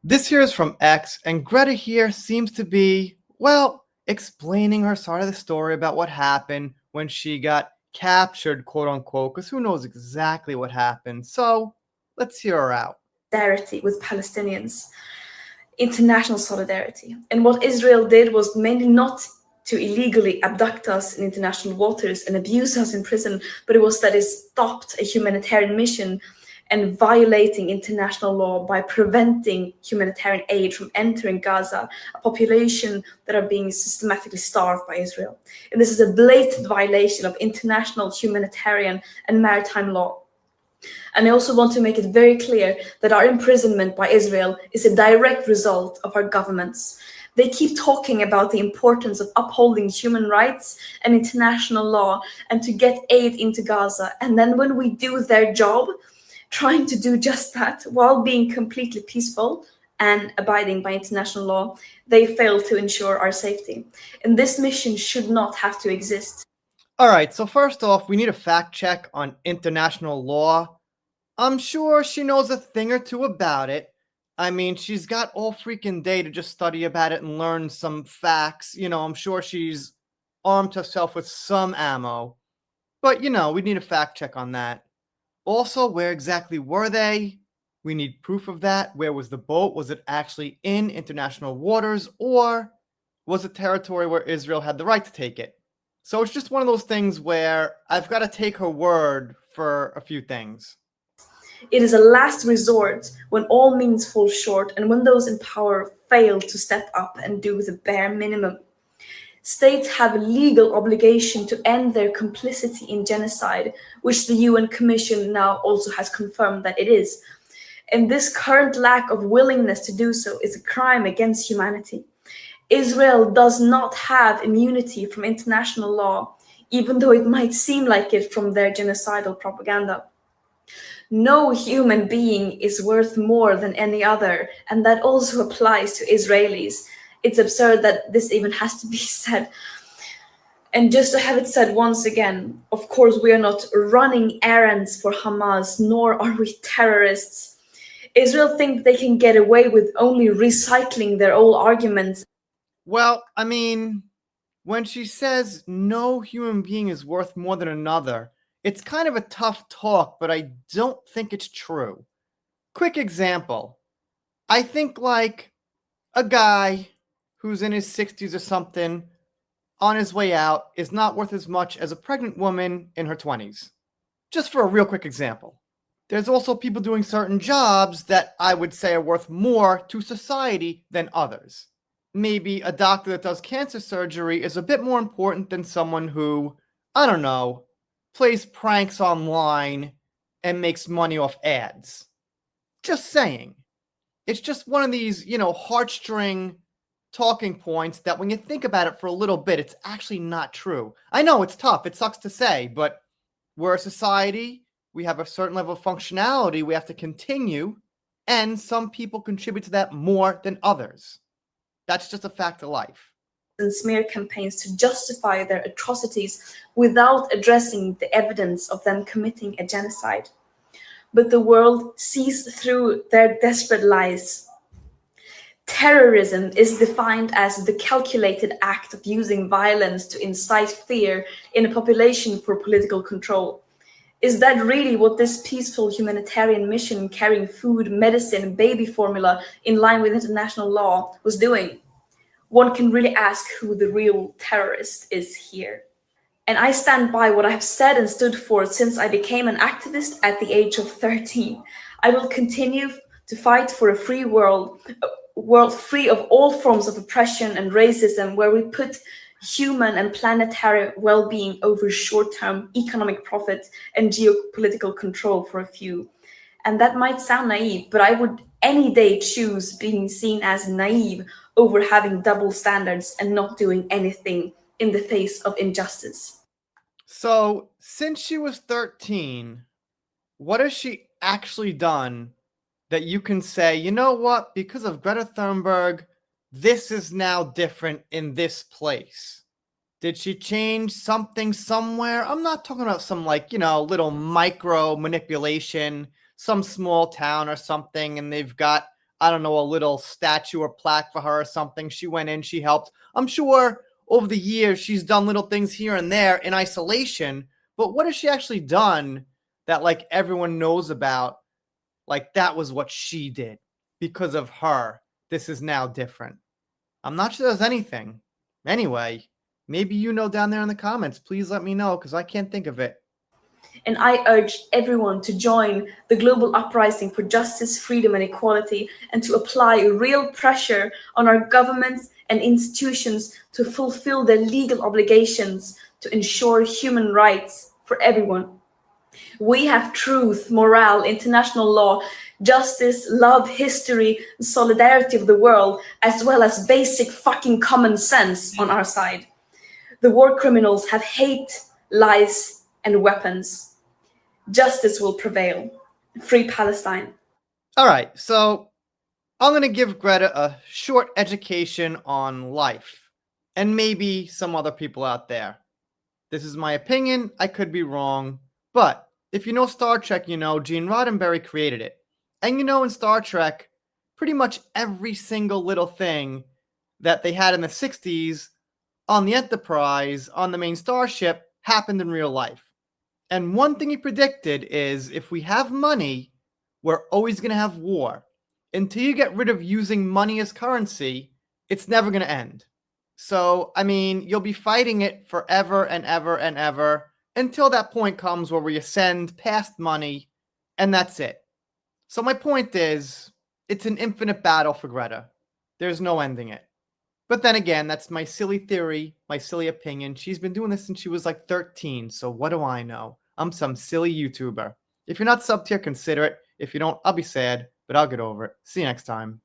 This here is from X, and Greta here seems to be, well, explaining her side of the story about what happened when she got captured, quote unquote, because who knows exactly what happened. So let's hear her out. Solidarity with Palestinians, international solidarity. And what Israel did was mainly not to illegally abduct us in international waters and abuse us in prison, but it was that it stopped a humanitarian mission and violating international law by preventing humanitarian aid from entering Gaza, a population that are being systematically starved by Israel. And this is a blatant violation of international humanitarian and maritime law. And I also want to make it very clear that our imprisonment by Israel is a direct result of our governments. They keep talking about the importance of upholding human rights and international law and to get aid into Gaza. And then when we do their job, trying to do just that while being completely peaceful and abiding by international law, they fail to ensure our safety. And this mission should not have to exist. All right, so first off, we need a fact check on international law. I'm sure she knows a thing or two about it. I mean, she's got all freaking day to just study about it and learn some facts. I'm sure she's armed herself with some ammo. But, we need a fact check on that. Also, where exactly were they? We need proof of that. Where was the boat? Was it actually in international waters, or was it territory where Israel had the right to take it? So it's just one of those things where I've got to take her word for a few things. It is a last resort when all means fall short and when those in power fail to step up and do the bare minimum. States have a legal obligation to end their complicity in genocide, which the UN Commission now also has confirmed that it is. And this current lack of willingness to do so is a crime against humanity. Israel does not have immunity from international law, even though it might seem like it from their genocidal propaganda. No human being is worth more than any other, and that also applies to Israelis. It's absurd that this even has to be said. And just to have it said once again, of course, we are not running errands for Hamas, nor are we terrorists. Israel think they can get away with only recycling their old arguments. Well, I mean, when she says no human being is worth more than another, it's kind of a tough talk, but I don't think it's true. Quick example. I think like a guy who's in his 60s or something on his way out is not worth as much as a pregnant woman in her 20s. Just for a real quick example. There's also people doing certain jobs that I would say are worth more to society than others. Maybe a doctor that does cancer surgery is a bit more important than someone who, I don't know, plays pranks online and makes money off ads. Just saying. It's just one of these, heartstring talking points that when you think about it for a little bit, it's actually not true. I know it's tough. It sucks to say, but we're a society. We have a certain level of functionality we have to continue, and some people contribute to that more than others. That's just a fact of life. And smear campaigns to justify their atrocities without addressing the evidence of them committing a genocide. But the world sees through their desperate lies. Terrorism is defined as the calculated act of using violence to incite fear in a population for political control. Is that really what this peaceful humanitarian mission carrying food, medicine, baby formula in line with international law was doing? One can really ask who the real terrorist is here. And I stand by what I've said and stood for since I became an activist at the age of 13. I will continue to fight for a free world, a world free of all forms of oppression and racism, where we put human and planetary well-being over short-term economic profit and geopolitical control for a few. And that might sound naive, but I would any day choose being seen as naive over having double standards and not doing anything in the face of injustice. So, since she was 13, what has she actually done that you can say, you know what, because of Greta Thunberg, this is now different in this place? Did she change something somewhere? I'm not talking about some little micro manipulation, some small town or something, and they've got I don't know, a little statue or plaque for her or something. She went in, she helped. I'm sure over the years she's done little things here and there in isolation, but what has she actually done that like everyone knows about? Like that was what she did. Because of her, this is now different. I'm not sure there's anything. Anyway, maybe you know down there in the comments. Please let me know because I can't think of it. And I urge everyone to join the global uprising for justice, freedom, and equality, and to apply real pressure on our governments and institutions to fulfill their legal obligations to ensure human rights for everyone. We have truth, morale, international law, justice, love, history, solidarity of the world, as well as basic fucking common sense on our side. The war criminals have hate, lies, and weapons. Justice will prevail. Free Palestine. All right, so I'm going to give Greta a short education on life and maybe some other people out there. This is my opinion. I could be wrong. But if you know Star Trek, you know Gene Roddenberry created it. And you know in Star Trek, pretty much every single little thing that they had in the 60s on the Enterprise, on the main starship, happened in real life. And one thing he predicted is if we have money, we're always going to have war. Until you get rid of using money as currency, it's never going to end. So, I mean, you'll be fighting it forever and ever and ever until that point comes where we ascend past money, and that's it. So my point is, it's an infinite battle for Greta. There's no ending it. But then again, that's my silly theory, my silly opinion. She's been doing this since she was like 13, so what do I know? I'm some silly YouTuber. If you're not subbed here, consider it. If you don't, I'll be sad, but I'll get over it. See you next time.